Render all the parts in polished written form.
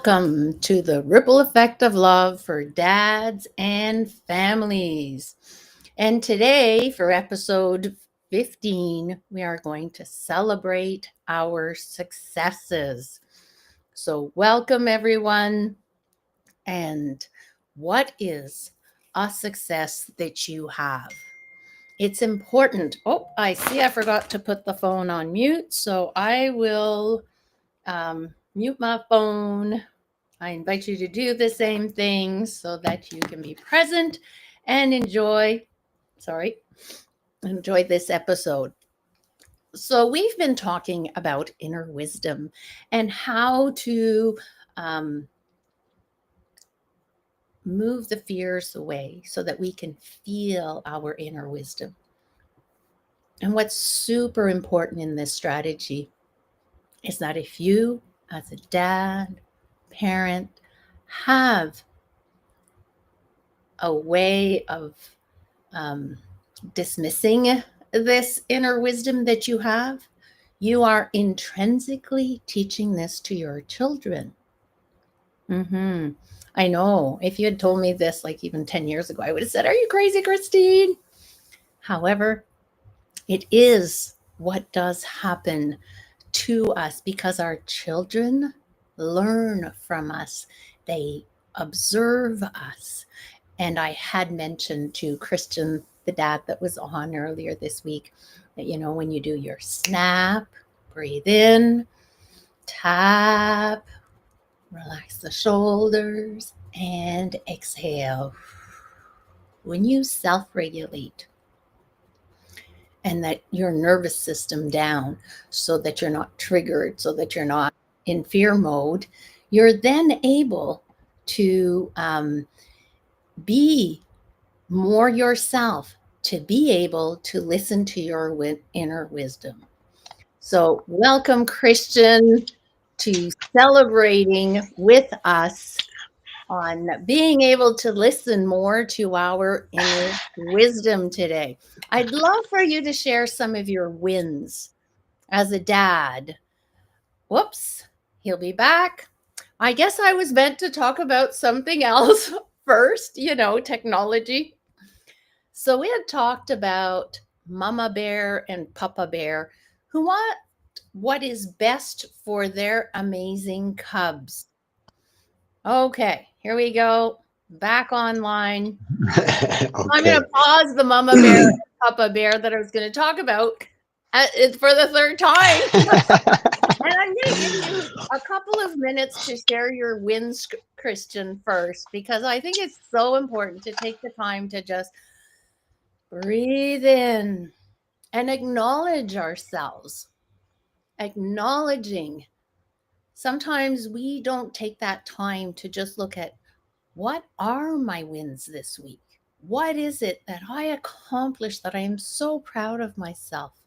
Welcome to the Ripple Effect of Love for Dads and Families. And today, for episode 15, we are going to celebrate our successes. So, welcome everyone. And what is a success that you have? It's important. Oh, I see I forgot to put the phone on mute, so I will mute my phone. I invite you to do the same thing so that you can be present and enjoy this episode. So we've been talking about inner wisdom and how to move the fears away so that we can feel our inner wisdom. And what's super important in this strategy is that if you, as a dad, parent, have a way of dismissing this inner wisdom that you have, you are intrinsically teaching this to your children. I know. If you had told me this like even 10 years ago, I would have said, "Are you crazy, Christine?" However, it is what does happen to us because our children learn from us. They observe us. And I had mentioned to Christian, the dad that was on earlier this week, that, when you do your snap, breathe in, tap, relax the shoulders, and exhale. When you self-regulate and that your nervous system down so that you're not triggered, so that you're not in fear mode, you're then able to be more yourself, to be able to listen to your inner wisdom. So welcome, Christian, to celebrating with us on being able to listen more to our inner wisdom today. I'd love for you to share some of your wins as a dad. Whoops, he'll be back. I guess I was meant to talk about something else first, technology. So we had talked about Mama Bear and Papa Bear who want what is best for their amazing cubs. Okay, here we go. Back online. Okay. I'm going to pause the Mama Bear and Papa Bear that I was going to talk about for the third time. And I'm going to give you a couple of minutes to share your wins, Christian, first, because I think it's so important to take the time to just breathe in and acknowledge ourselves. Acknowledging. Sometimes we don't take that time to just look at what are my wins this week? What is it that I accomplished that I am so proud of myself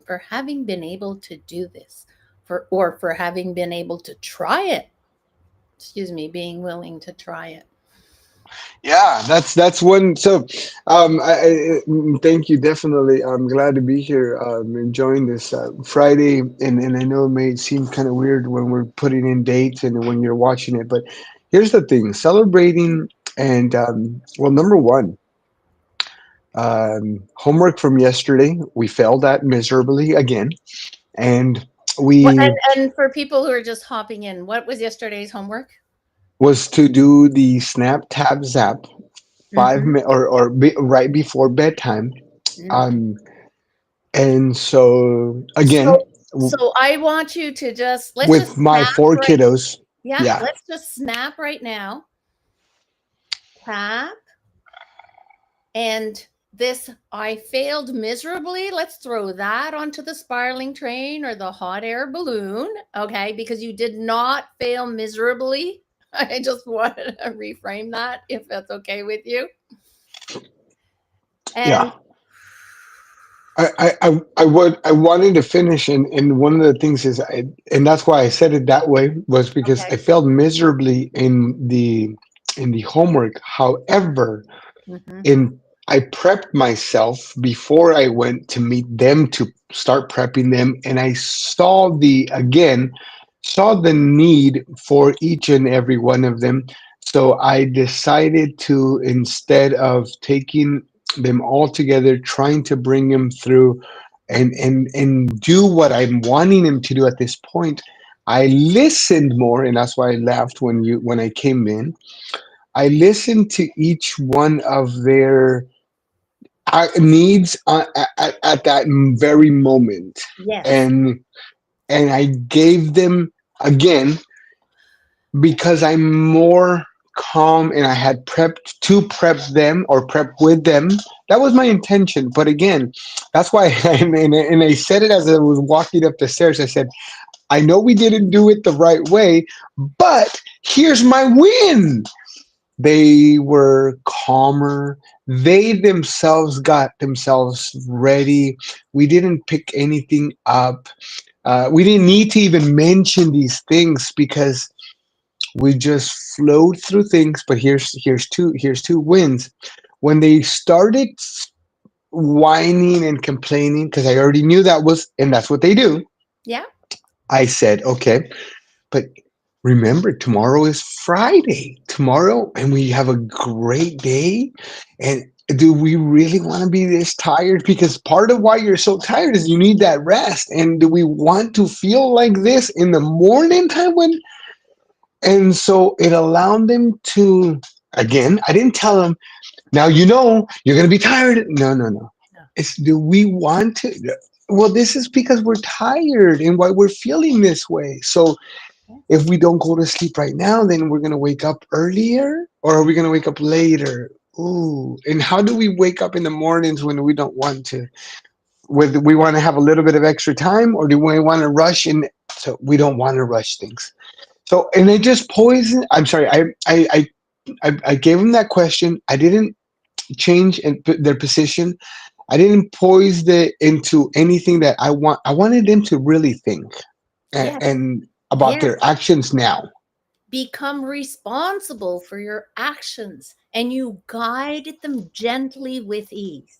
for having been able to do this, for having been able to try it? Being willing to try it. Yeah, that's one. So, I thank you. Definitely, I'm glad to be here, enjoying this Friday. And I know it may seem kind of weird when we're putting in dates and when you're watching it, but here's the thing: celebrating and well, number one, homework from yesterday we failed at miserably again, and and for people who are just hopping in, what was yesterday's homework? Was to do the Snap Tap Zap 5 minutes right before bedtime. And so again, so I want you to just with my 4 kiddos. Yeah, let's just snap right now. Tap. And this, I failed miserably. Let's throw that onto the spiraling train or the hot air balloon. Okay, because you did not fail miserably. I just wanted to reframe that, if that's okay with you. And I wanted to finish, and one of the things is, and that's why I said it that way, was because I failed miserably in the homework. However, I prepped myself before I went to meet them to start prepping them, and I saw saw the need for each and every one of them. So I decided to, instead of taking them all together, trying to bring them through and do what I'm wanting them to do at this point, I listened more, and that's why I laughed when I came in. I listened to each one of their needs at that very moment, Yes. and I gave them again because I'm more calm and I had prepped to prep them or prep with them. That was my intention. But again, that's why, and I said it as I was walking up the stairs. I said, I know we didn't do it the right way, but here's my win. They were calmer. They themselves got themselves ready. We didn't pick anything up. We didn't need to even mention these things because we just flowed through things. But here's two wins. When they started whining and complaining, because I already knew that was, and that's what they do. Yeah. I said, okay, but remember, tomorrow is Friday. Tomorrow, and we have a great day. And do we really want to be this tired? Because part of why you're so tired is you need that rest. And do we want to feel like this in the morning time when? And so it allowed them to, again, I didn't tell them, now you know you're going to be tired. No, no, no. No. It's, do we want to? Well, this is because we're tired and why we're feeling this way. So Yeah. if we don't go to sleep right now, then we're going to wake up earlier, or are we going to wake up later? Ooh. And how do we wake up in the mornings when we don't want to? Whether we want to have a little bit of extra time, or do we want to rush in? So we don't want to rush things. So, and they just poison. I'm sorry. I gave them that question. I didn't change their position. I didn't poise it into anything that I want. I wanted them to really think Yes. and about Yes. their actions now. Become responsible for your actions and you guide them gently with ease.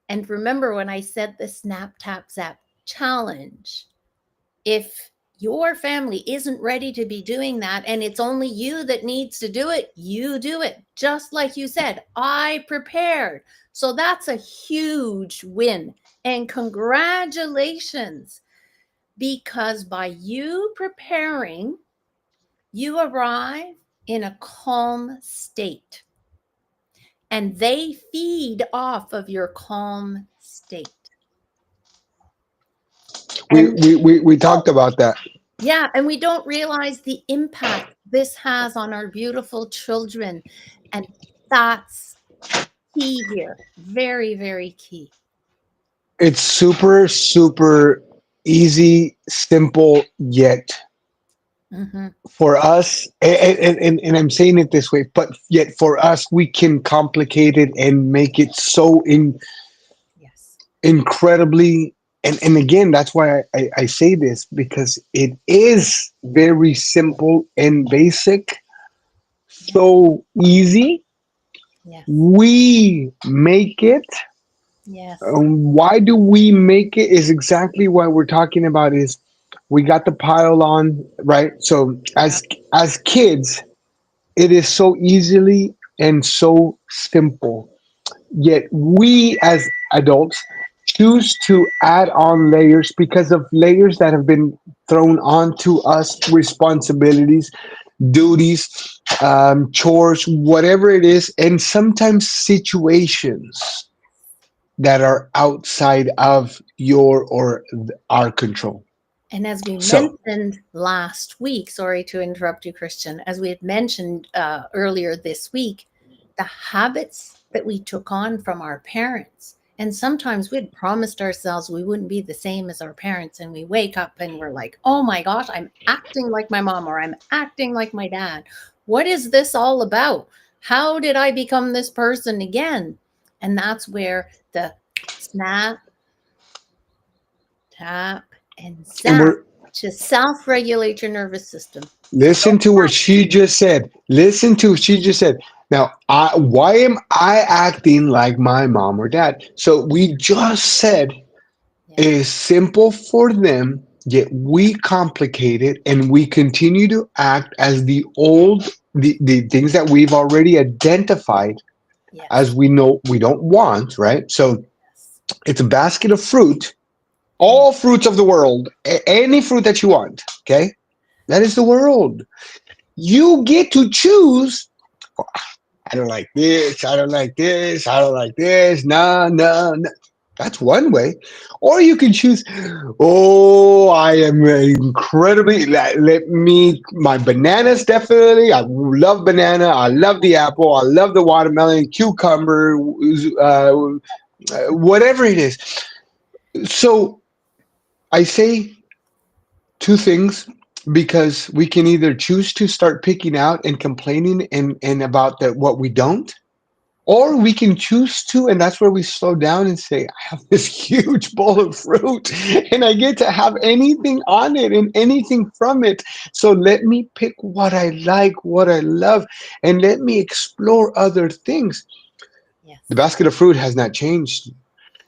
And remember when I said the Snap Tap Zap challenge, if your family isn't ready to be doing that and it's only you that needs to do it, you do it. Just like you said, I prepared. So that's a huge win. And congratulations, because by you preparing, you arrive in a calm state and they feed off of your calm state. We And we we, we talked about that. yeah, and we don't realize the impact this has on our beautiful children. And that's key here. Very, very key. It's super super easy, simple, yet Hmm. for us, and I'm saying it this way, but yet for us, we can complicate it and make it so Yes. incredibly. And again, that's why I say this, because it is very simple and basic, Yeah. so easy. Yes. We make it. Yes. Why do we make it is exactly what we're talking about. Is we got the pile on, right? So Yeah. as kids, it is so easily and so simple. Yet we as adults choose to add on layers because of layers that have been thrown onto us, responsibilities, duties, chores, whatever it is, and sometimes situations that are outside of your or our control. And as we So mentioned last week, sorry to interrupt you, Christian, as we had mentioned earlier this week, the habits that we took on from our parents. And sometimes we'd promised ourselves we wouldn't be the same as our parents. And we wake up and we're like, oh my gosh, I'm acting like my mom or I'm acting like my dad. What is this all about? How did I become this person again? And that's where the snap, tap, and and zap we're to self-regulate your nervous system. So listen to what she just said. Listen to what she just said. Now, why am I acting like my mom or dad? So we just said it yes, is simple for them, yet we complicate it and we continue to act as the things that we've already identified as Yes. we know we don't want, right? So Yes. it's a basket of fruit, Yeah. all fruits of the world, any fruit that you want, okay? That is the world. You get to choose. I don't like this. I don't like this. I don't like this. No, no, no. That's one way. Or you can choose, oh, I am incredibly, let me, my bananas definitely. I love banana. I love the apple. I love the watermelon, cucumber, whatever it is. So I say two things because we can either choose to start picking out and complaining and about what we don't, or we can choose to, and that's where we slow down and say, I have this huge bowl of fruit and I get to have anything on it and anything from it. So let me pick what I like, what I love, and let me explore other things. The Yes. basket of fruit has not changed.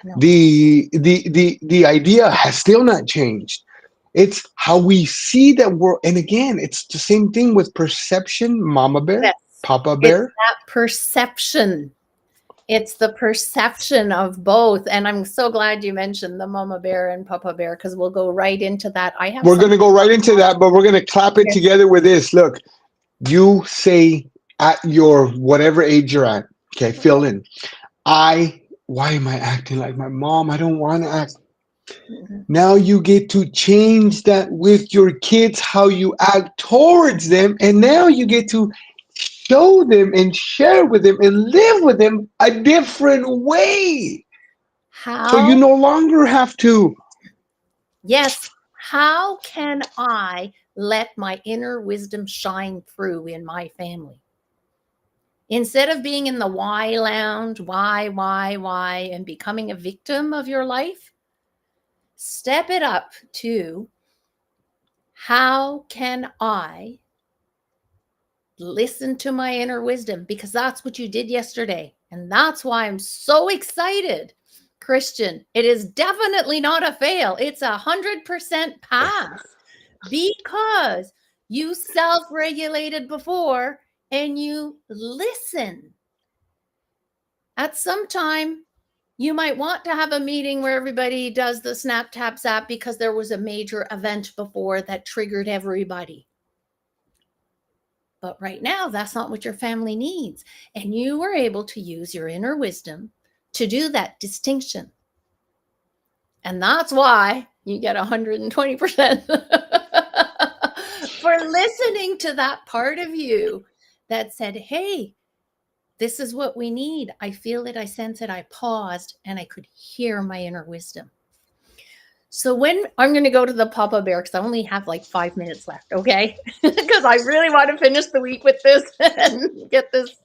No. The idea has still not changed. It's how we see that world. And again, it's the same thing with perception, mama bear, Yes. papa It's bear. that perception. It's the perception of both. And I'm so glad you mentioned the mama bear and papa bear because we'll go right into that. I have We're some. going to go right into that, but we're going to clap it together with this. Look, you say at your whatever age you're at, okay, fill in. Why am I acting like my mom? I don't want to act. Mhm. Now you get to change that with your kids, how you act towards them. And now you get to show them and share with them and live with them a different way. So you How? no longer have to. Yes. How can I let my inner wisdom shine through in my family? Instead of being in the why lounge, why, and becoming a victim of your life, step it up to how can I listen to my inner wisdom? Because that's what you did yesterday. And that's why I'm so excited. Christian, it is definitely not a fail. It's 100% pass because you self regulated before and you listen. At some time, you might want to have a meeting where everybody does the Snap Tap Zap because there was a major event before that triggered everybody. But right now, that's not what your family needs. And you were able to use your inner wisdom to do that distinction. And that's why you get 120% for listening to that part of you that said, hey, this is what we need. I feel it. I sense it. I paused and I could hear my inner wisdom. So when I'm going to go to the Papa Bear because I only have like 5 minutes left, okay? Because I really want to finish the week with this and get this.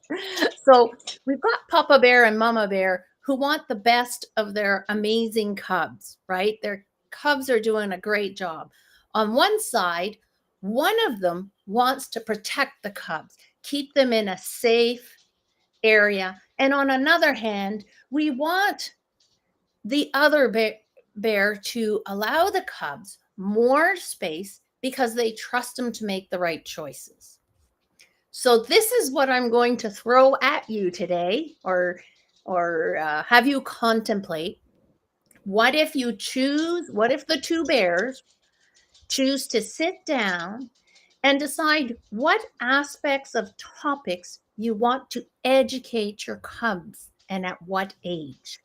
So we've got Papa Bear and Mama Bear who want the best of their amazing cubs, right? Their cubs are doing a great job. On one side, one of them wants to protect the cubs, keep them in a safe area. And on another hand, we want the other bear to allow the cubs more space because they trust them to make the right choices. So this is what I'm going to throw at you today, or have you contemplate. What if you choose? What if the two bears choose to sit down and decide what aspects of topics you want to educate your cubs and at what age?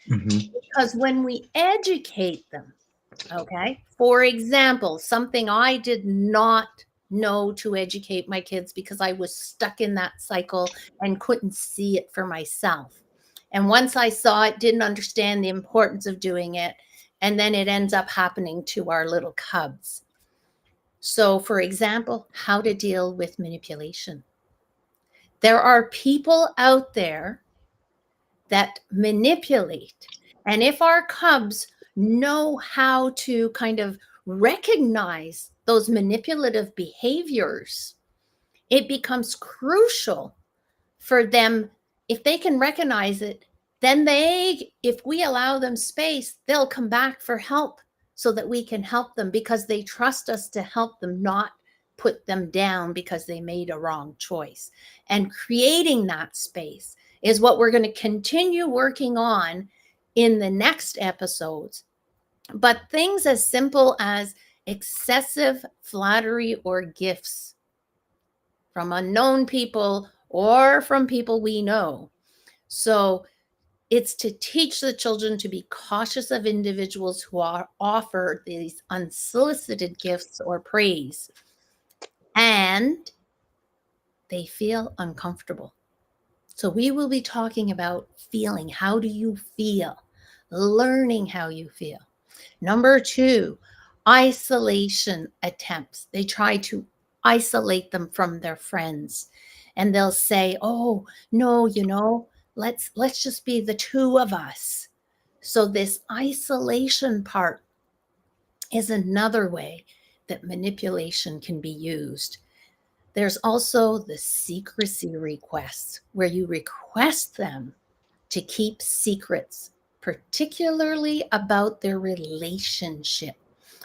Mhm. Because when we educate them, okay, for example, something I did not know to educate my kids because I was stuck in that cycle and couldn't see it for myself. And once I saw it, didn't understand the importance of doing it. And then it ends up happening to our little cubs. So, for example, how to deal with manipulation. There are people out there that manipulate. And if our cubs know how to kind of recognize those manipulative behaviors, it becomes crucial for them. If they can recognize it, then if we allow them space, they'll come back for help so that we can help them because they trust us to help them, not put them down because they made a wrong choice. And creating that space is what we're going to continue working on in the next episodes. But things as simple as excessive flattery or gifts from unknown people or from people we know. So it's to teach the children to be cautious of individuals who are offer these unsolicited gifts or praise, and they feel uncomfortable. So we will be talking about feeling. How do you feel? Learning how you feel. Number two, isolation attempts. They try to isolate them from their friends. And they'll say, "Oh, no, let's just be the two of us." So this isolation part is another way that manipulation can be used. There's also the secrecy requests, where you request them to keep secrets, particularly about their relationship.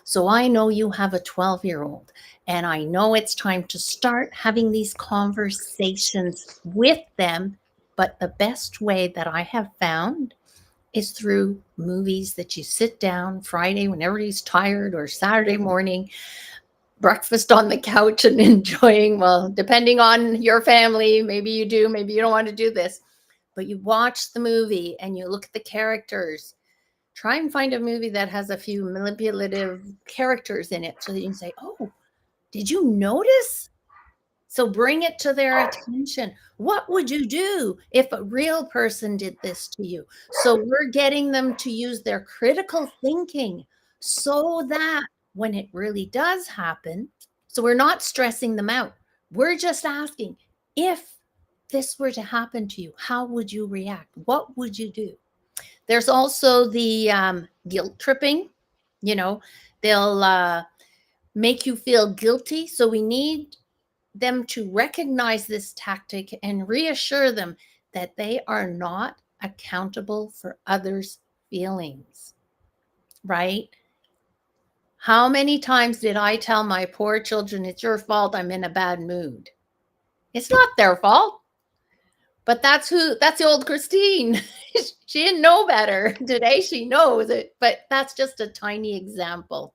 So I know you have a 12-year-old, and I know it's time to start having these conversations with them. But the best way that I have found is through movies that you sit down Friday when everybody's tired, or Saturday morning, breakfast on the couch and enjoying, well, depending on your family, maybe you do, maybe you don't want to do this, but you watch the movie and you look at the characters. Try and find a movie that has a few manipulative characters in it so that you can say, "Oh, did you notice?" So bring it to their attention. What would you do if a real person did this to you? So we're getting them to use their critical thinking so that when it really does happen, so we're not stressing them out. We're just asking, if this were to happen to you, how would you react? What would you do? There's also the guilt tripping. You know, they'll make you feel guilty. So we need them to recognize this tactic and reassure them that they are not accountable for others' feelings, right? How many times did I tell my poor children, "It's your fault I'm in a bad mood"? It's not their fault. But that's the old Christine. She didn't know better. Today she knows it, but that's just a tiny example.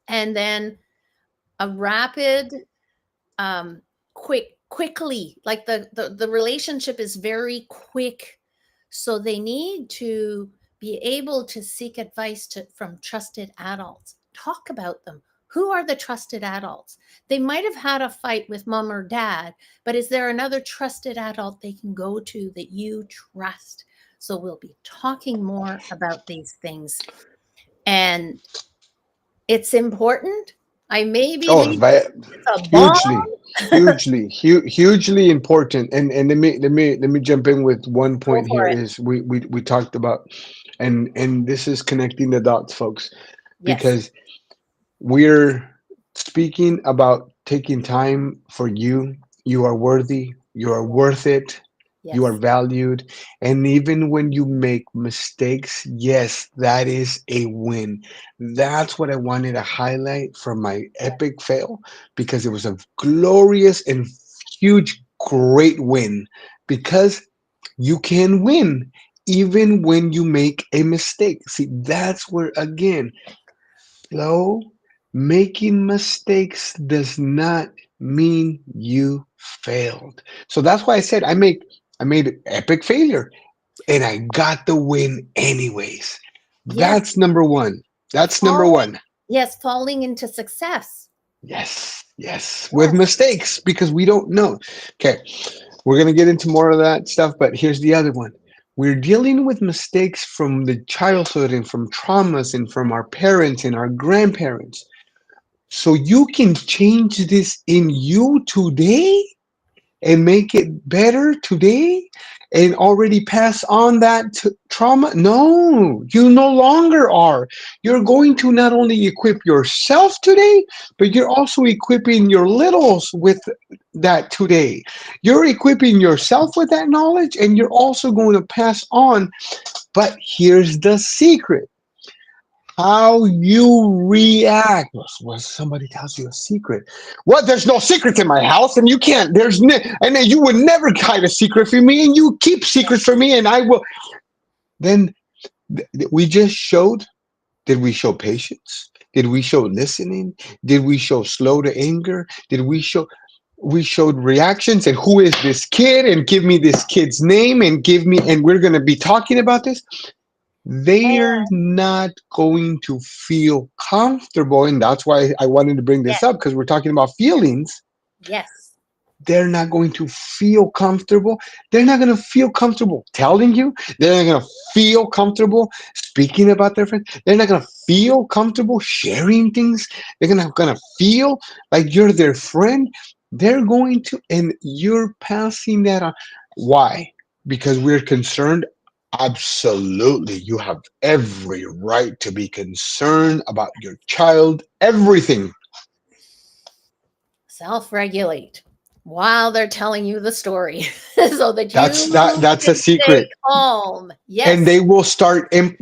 And then a rapid, quickly, like the relationship is very quick. So they need to be able to seek advice from trusted adults. Talk about them. Who are the trusted adults? They might have had a fight with mom or dad, but is there another trusted adult they can go to that you trust? So we'll be talking more about these things. And it's important. I may be Oh, leaving. It's a bomb. hugely, hugely important. And let me jump in with one Go point for here. it. Is we talked about, and this is connecting the dots, folks, Yes. because we're speaking about taking time for you. You are worthy. You are worth it. You are Yes. valued. And even when you make mistakes, yes, that is a win. That's what I wanted to highlight from my epic fail, because it was a glorious and huge, great win. Because you can win even when you make a mistake. See, that's where, again, slow. Making mistakes does not mean you failed. So that's why I said I made an epic failure and I got the win anyways. Yes. That's number one. That's number Falling. one. Yes, falling into success. Yes, yes, with Yes. mistakes because we don't know. Okay, we're gonna get into more of that stuff, but here's the other one. We're dealing with mistakes from the childhood and from traumas and from our parents and our grandparents. So you can change this in you today and make it better today and already pass on that trauma? No, you no longer are. You're going to not only equip yourself today, but you're also equipping your littles with that today. You're equipping yourself with that knowledge and you're also going to pass on. But here's the secret. how you react when somebody tells you a secret. What? There's no secrets in my house, and you can't. And then you would never hide a secret from me, and you keep secrets from me, and I will. Then we just showed. Did we show patience? Did we show listening? Did we show slow to anger? Did we show? We showed reactions and who is this kid and give me this kid's name and give me and we're going to be talking about this. They're And not going to feel comfortable. And that's why I wanted to bring this yes, up because we're talking about feelings. yes, They're not going to feel comfortable. They're not going to feel comfortable telling you. They're not going to feel comfortable speaking about their friends. They're not going to feel comfortable sharing things. They're gonna feel like you're their friend. They're going to, and you're passing that on. Why? Because we're concerned. Absolutely. You have every right to be concerned about your child, everything. self-regulate while they're telling you the story so that That's you that that's a can stay secret. calm. And Yes. they will start, and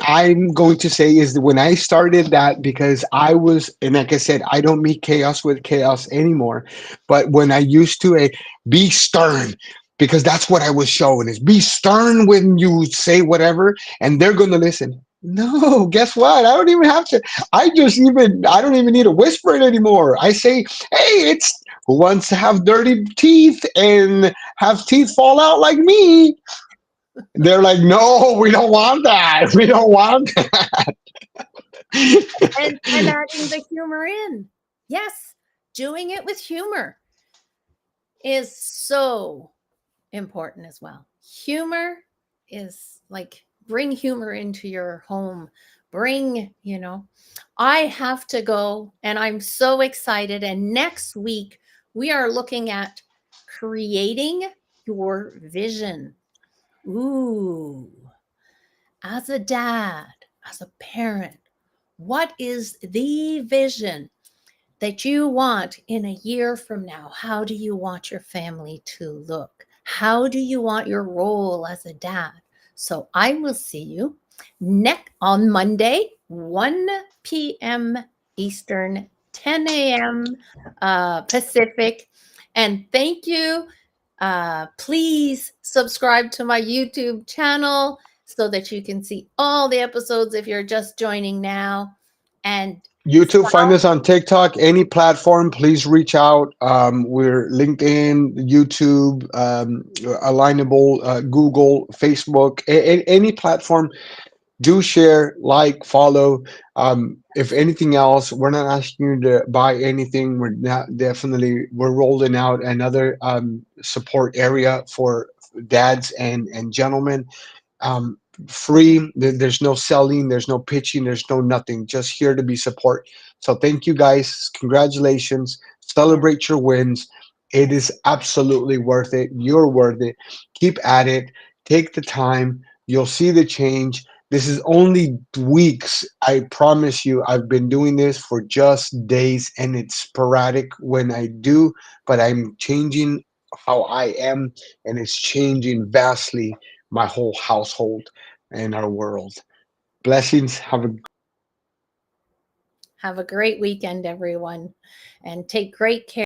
I'm going to say is that when I started that, because I was, and like I said, I don't meet chaos with chaos anymore, but when I used to be stern, because that's what I was showing is be stern when you say whatever and they're going to listen. No, guess what? I don't even have to. I don't even need to whisper it anymore. I say, hey, it's who wants to have dirty teeth and have teeth fall out like me. They're like, no, we don't want that. We don't want And that. adding the humor in. Yes, doing it with humor is so important as well. Humor is like bring humor into your home. I have to go and I'm so excited. And next week, we are looking at creating your vision. Ooh, as a dad, as a parent, what is the vision that you want in a year from now? How do you want your family to look? How do you want your role as a dad? So I will see you next on Monday, 1 p.m. Eastern, 10 a.m. Pacific. And thank you. Please subscribe to my YouTube channel so that you can see all the episodes if you're just joining now. And YouTube, find us on TikTok, any platform. Please reach out. We're LinkedIn, YouTube, Alignable, Google, Facebook, any platform. Do share, like, follow. If anything else, we're not asking you to buy anything. We're rolling out another support area for dads and gentlemen. um, Free. There's no selling, there's no pitching, there's no nothing. Just here to be support. So thank you guys. Congratulations. yes, Celebrate your wins. It yes, is absolutely worth it. You're worth it. Keep at it. Take the time. You'll see the change. This is only weeks. I promise you, I've been doing this for just days and it's sporadic when I do, but I'm changing how I am and it's changing vastly my whole household and our world. Blessings. Have a great weekend. have a great weekend, everyone, and take great care.